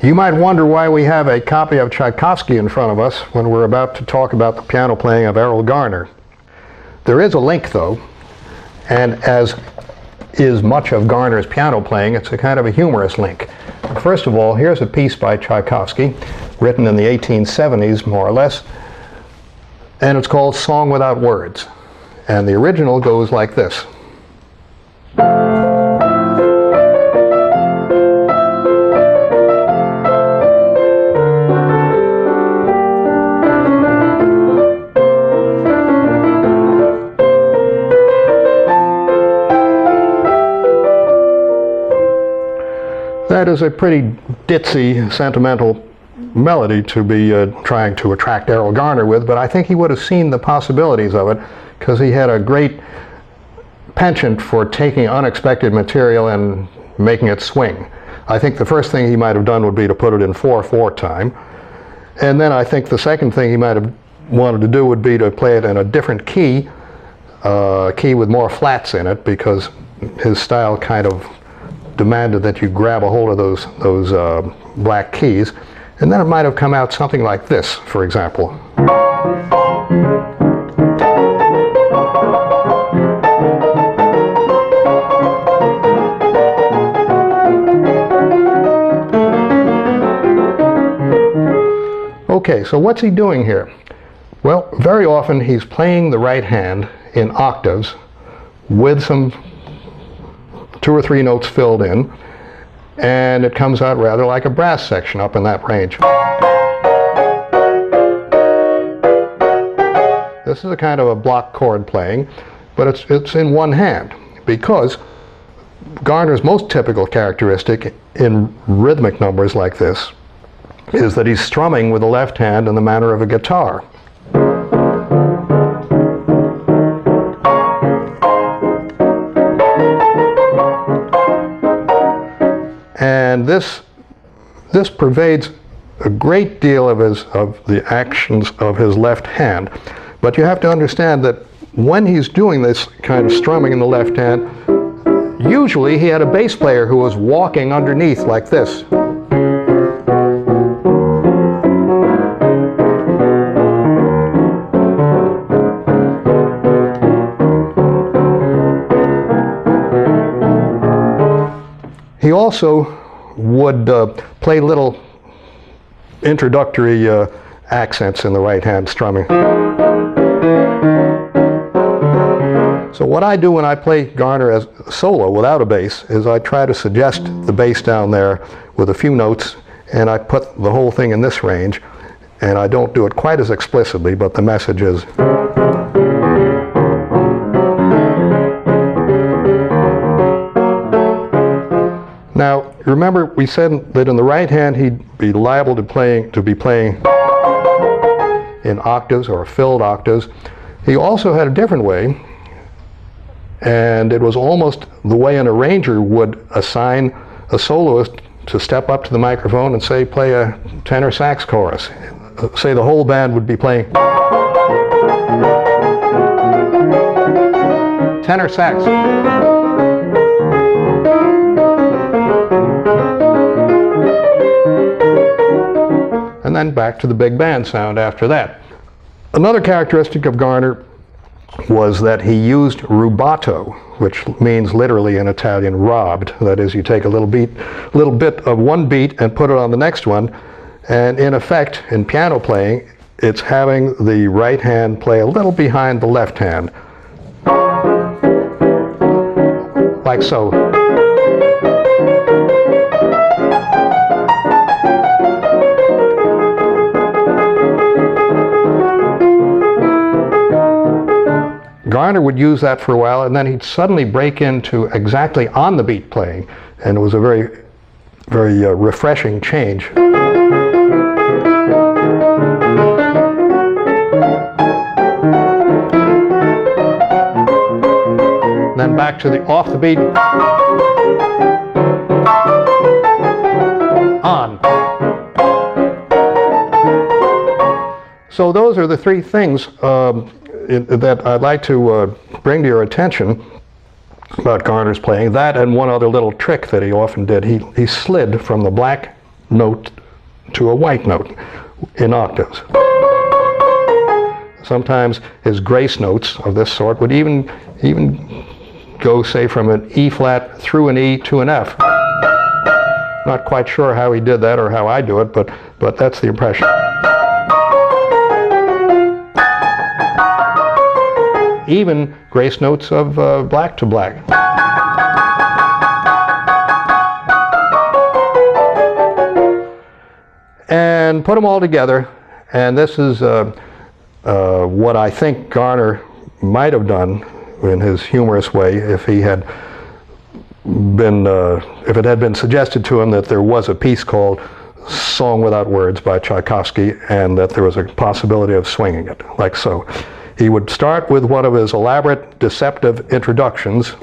You might wonder why we have a copy of Tchaikovsky in front of us when we're about to talk about the piano playing of Erroll Garner. There is a link, though, and as is much of Garner's piano playing, it's a kind of a humorous link. First of all, here's a piece by Tchaikovsky, written in the 1870s, more or less, and it's called Song Without Words. And the original goes like this. That is a pretty ditzy, sentimental melody to be trying to attract Erroll Garner with, but I think he would have seen the possibilities of it because he had a great penchant for taking unexpected material and making it swing. I think the first thing he might have done would be to put it in 4/4 time, and then I think the second thing he might have wanted to do would be to play it in a different key, key with more flats in it, because his style kind of demanded that you grab a hold of those black keys, and then it might have come out something like this, for example. Okay, so what's he doing here? Well, very often he's playing the right hand in octaves with some 2 or 3 notes filled in, and it comes out rather like a brass section up in that range. This is a kind of a block chord playing, but it's in one hand, because Garner's most typical characteristic in rhythmic numbers like this is that he's strumming with the left hand in the manner of a guitar. And this pervades a great deal of the actions of his left hand. But you have to understand that when he's doing this kind of strumming in the left hand, usually he had a bass player who was walking underneath like this. He also would play little introductory accents in the right hand strumming. So what I do when I play Garner as a solo without a bass is I try to suggest the bass down there with a few notes, and I put the whole thing in this range, and I don't do it quite as explicitly, but the message is. Now, remember we said that in the right hand he'd be liable to be playing in octaves or filled octaves. He also had a different way, and it was almost the way an arranger would assign a soloist to step up to the microphone and say, play a tenor sax chorus. Say the whole band would be playing tenor sax. And then back to the big band sound after that. Another characteristic of Garner was that he used rubato, which means literally in Italian robbed. That is, you take a little bit of one beat and put it on the next one, and in effect, in piano playing, it's having the right hand play a little behind the left hand, like so. Garner would use that for a while, and then he'd suddenly break into exactly on the beat playing, and it was a very, very refreshing change. Then back to the off the beat, on. So those are the three things that I'd like to bring to your attention about Garner's playing. That and one other little trick that he often did. He slid from the black note to a white note in octaves. Sometimes his grace notes of this sort would even go, say, from an E flat through an E to an F. Not quite sure how he did that or how I do it, but that's the impression. Even grace notes of black to black. And put them all together, and this is what I think Garner might have done in his humorous way if he had been, if it had been suggested to him that there was a piece called Song Without Words by Tchaikovsky and that there was a possibility of swinging it, like so. He would start with one of his elaborate, deceptive introductions.